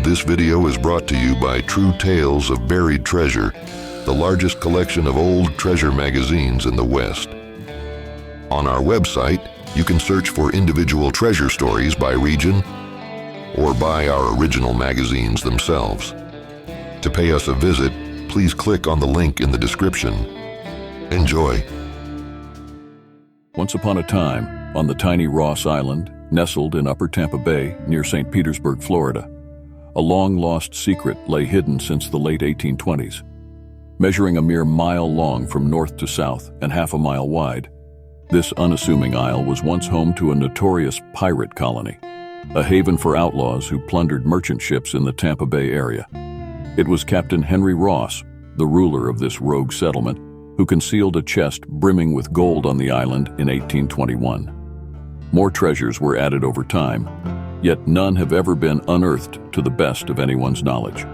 This video is brought to you by True Tales of Buried Treasure, the largest collection of old treasure magazines in the West. On our website, you can search for individual treasure stories by region or by our original magazines themselves. To pay us a visit, please click on the link in the description. Enjoy. Once upon a time, on the tiny Ross Island, nestled in Upper Tampa Bay near St. Petersburg, Florida, a long-lost secret lay hidden since the late 1820s. Measuring a mere mile long from north to south and half a mile wide, this unassuming isle was once home to a notorious pirate colony, a haven for outlaws who plundered merchant ships in the Tampa Bay area. It was Captain Henry Ross, the ruler of this rogue settlement, who concealed a chest brimming with gold on the island in 1821. More treasures were added over time, yet none have ever been unearthed to the best of anyone's knowledge.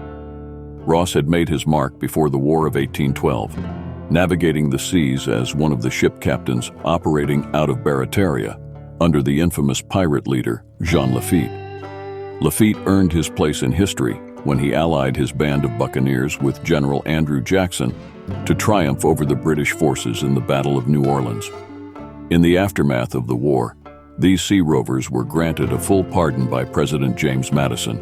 Ross had made his mark before the War of 1812, navigating the seas as one of the ship captains operating out of Barataria under the infamous pirate leader Jean Lafitte. Lafitte earned his place in history when he allied his band of buccaneers with General Andrew Jackson to triumph over the British forces in the Battle of New Orleans. In the aftermath of the war, these sea rovers were granted a full pardon by President James Madison,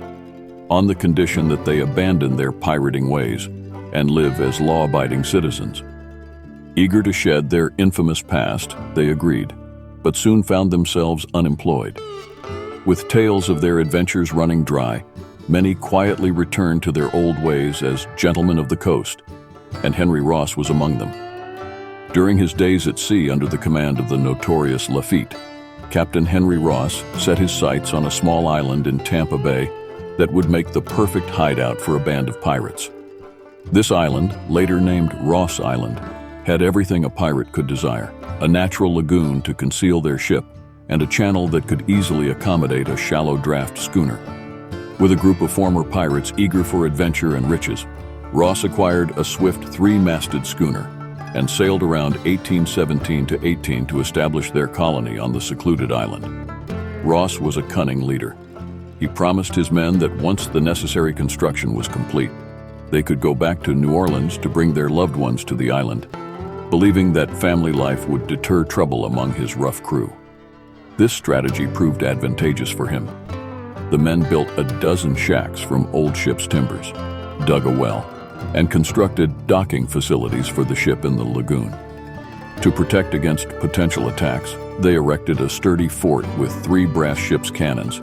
on the condition that they abandon their pirating ways and live as law-abiding citizens. Eager to shed their infamous past, they agreed, but soon found themselves unemployed. With tales of their adventures running dry, many quietly returned to their old ways as gentlemen of the coast, and Henry Ross was among them. During his days at sea under the command of the notorious Lafitte, Captain Henry Ross set his sights on a small island in Tampa Bay that would make the perfect hideout for a band of pirates. This island, later named Ross Island, had everything a pirate could desire: a natural lagoon to conceal their ship and a channel that could easily accommodate a shallow draft schooner. With a group of former pirates eager for adventure and riches, Ross acquired a swift three-masted schooner and sailed around 1817 to 18 to establish their colony on the secluded island. Ross was a cunning leader. He promised his men that once the necessary construction was complete, they could go back to New Orleans to bring their loved ones to the island, believing that family life would deter trouble among his rough crew. This strategy proved advantageous for him. The men built a dozen shacks from old ship's timbers, dug a well, and constructed docking facilities for the ship in the lagoon. To protect against potential attacks, they erected a sturdy fort with 3 brass ship's cannons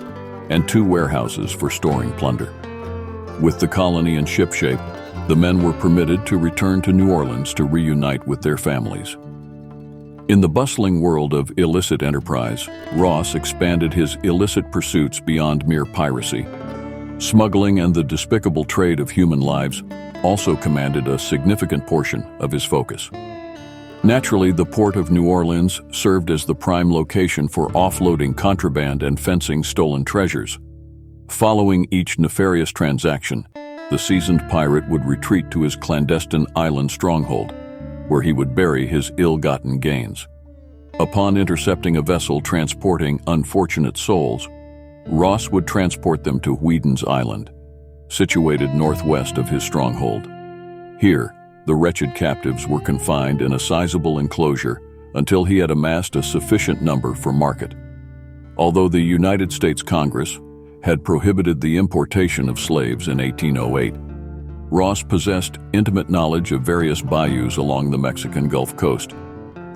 and 2 warehouses for storing plunder. With the colony in shipshape, the men were permitted to return to New Orleans to reunite with their families. In the bustling world of illicit enterprise, Ross expanded his illicit pursuits beyond mere piracy. Smuggling and the despicable trade of human lives also commanded a significant portion of his focus. Naturally, the port of New Orleans served as the prime location for offloading contraband and fencing stolen treasures. Following each nefarious transaction, the seasoned pirate would retreat to his clandestine island stronghold, where he would bury his ill-gotten gains. Upon intercepting a vessel transporting unfortunate souls, Ross would transport them to Whedon's Island, situated northwest of his stronghold. Here, the wretched captives were confined in a sizable enclosure until he had amassed a sufficient number for market. Although the United States Congress had prohibited the importation of slaves in 1808, Ross possessed intimate knowledge of various bayous along the Mexican Gulf Coast,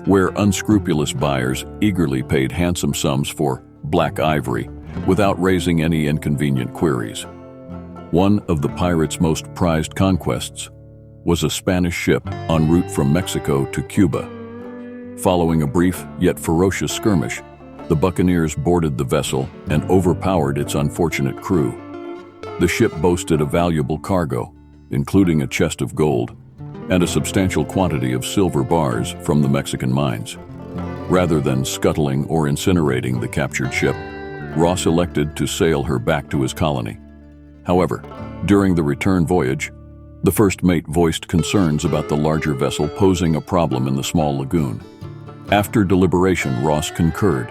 where unscrupulous buyers eagerly paid handsome sums for black ivory without raising any inconvenient queries. One of the pirates' most prized conquests was a Spanish ship en route from Mexico to Cuba. Following a brief yet ferocious skirmish, the buccaneers boarded the vessel and overpowered its unfortunate crew. The ship boasted a valuable cargo, including a chest of gold and a substantial quantity of silver bars from the Mexican mines. Rather than scuttling or incinerating the captured ship, Ross elected to sail her back to his colony. However, during the return voyage, the first mate voiced concerns about the larger vessel posing a problem in the small lagoon. After deliberation, Ross concurred,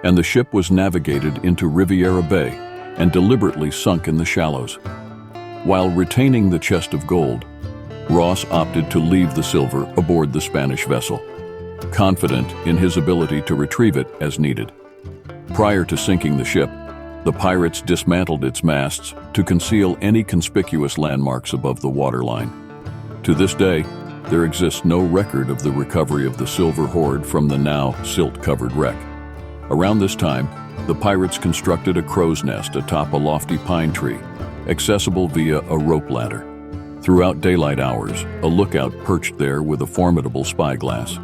and the ship was navigated into Riviera Bay, and deliberately sunk in the shallows. While retaining the chest of gold, Ross opted to leave the silver aboard the Spanish vessel, confident in his ability to retrieve it as needed. Prior to sinking the ship, the pirates dismantled its masts to conceal any conspicuous landmarks above the waterline. To this day, there exists no record of the recovery of the silver hoard from the now silt-covered wreck. Around this time, the pirates constructed a crow's nest atop a lofty pine tree, accessible via a rope ladder. Throughout daylight hours, a lookout perched there with a formidable spyglass.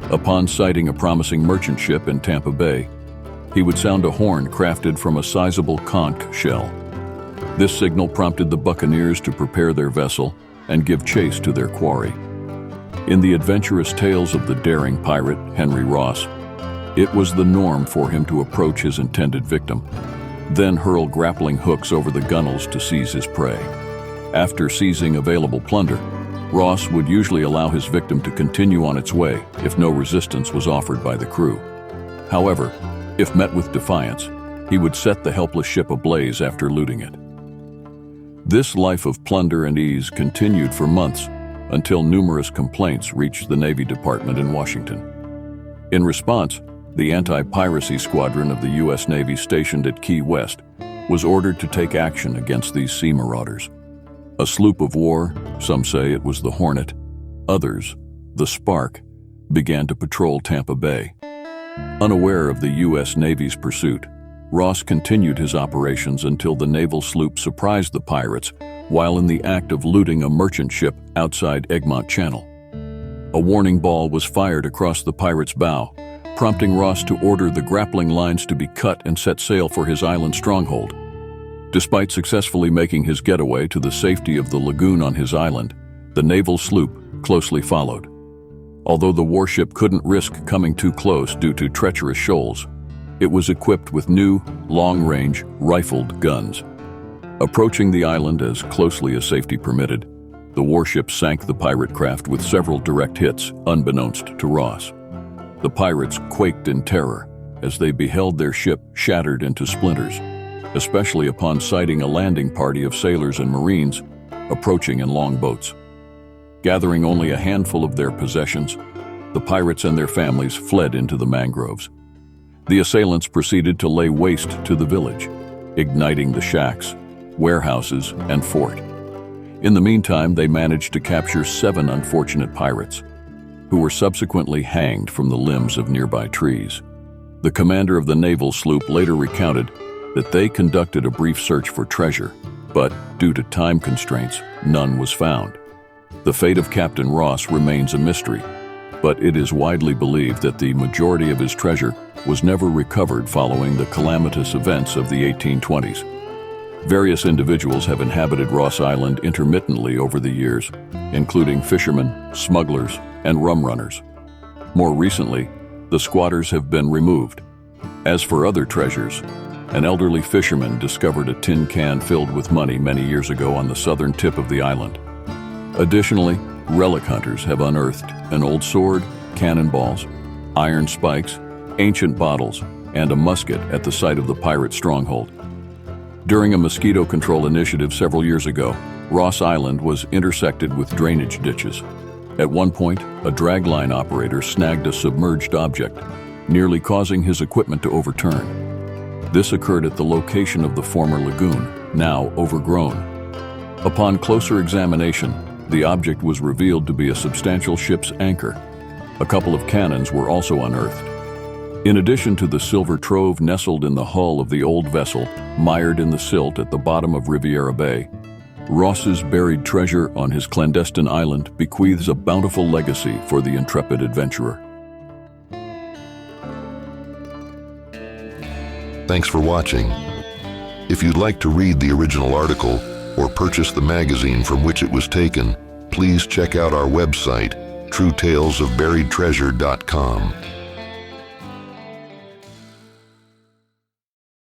Upon sighting a promising merchant ship in Tampa Bay, he would sound a horn crafted from a sizable conch shell. This signal prompted the buccaneers to prepare their vessel and give chase to their quarry. In the adventurous tales of the daring pirate, Henry Ross, it was the norm for him to approach his intended victim, then hurl grappling hooks over the gunwales to seize his prey. After seizing available plunder, Ross would usually allow his victim to continue on its way if no resistance was offered by the crew. However, if met with defiance, he would set the helpless ship ablaze after looting it. This life of plunder and ease continued for months until numerous complaints reached the Navy Department in Washington. In response, the anti-piracy squadron of the U.S. Navy stationed at Key West was ordered to take action against these sea marauders. A sloop of war, some say it was the Hornet, others, the Spark, began to patrol Tampa Bay. Unaware of the U.S. Navy's pursuit, Ross continued his operations until the naval sloop surprised the pirates while in the act of looting a merchant ship outside Egmont Channel. A warning ball was fired across the pirate's bow, prompting Ross to order the grappling lines to be cut and set sail for his island stronghold. Despite successfully making his getaway to the safety of the lagoon on his island, the naval sloop closely followed. Although the warship couldn't risk coming too close due to treacherous shoals, it was equipped with new, long-range, rifled guns. Approaching the island as closely as safety permitted, the warship sank the pirate craft with several direct hits, unbeknownst to Ross. The pirates quaked in terror as they beheld their ship shattered into splinters, especially upon sighting a landing party of sailors and Marines approaching in longboats. Gathering only a handful of their possessions, the pirates and their families fled into the mangroves. The assailants proceeded to lay waste to the village, igniting the shacks, warehouses, and fort. In the meantime, they managed to capture 7 unfortunate pirates, who were subsequently hanged from the limbs of nearby trees. The commander of the naval sloop later recounted that they conducted a brief search for treasure, but due to time constraints, none was found. The fate of Captain Ross remains a mystery, but it is widely believed that the majority of his treasure was never recovered following the calamitous events of the 1820s. Various individuals have inhabited Ross Island intermittently over the years, including fishermen, smugglers, and rum runners. More recently, the squatters have been removed. As for other treasures, an elderly fisherman discovered a tin can filled with money many years ago on the southern tip of the island. Additionally, relic hunters have unearthed an old sword, cannonballs, iron spikes, ancient bottles, and a musket at the site of the pirate stronghold. During a mosquito control initiative several years ago, Ross Island was intersected with drainage ditches. At one point, a dragline operator snagged a submerged object, nearly causing his equipment to overturn. This occurred at the location of the former lagoon, now overgrown. Upon closer examination, the object was revealed to be a substantial ship's anchor. A couple of cannons were also unearthed. In addition to the silver trove nestled in the hull of the old vessel, mired in the silt at the bottom of Riviera Bay, Ross's buried treasure on his clandestine island bequeaths a bountiful legacy for the intrepid adventurer. Thanks for watching. If you'd like to read the original article or purchase the magazine from which it was taken, please check out our website, truetalesofburiedtreasure.com.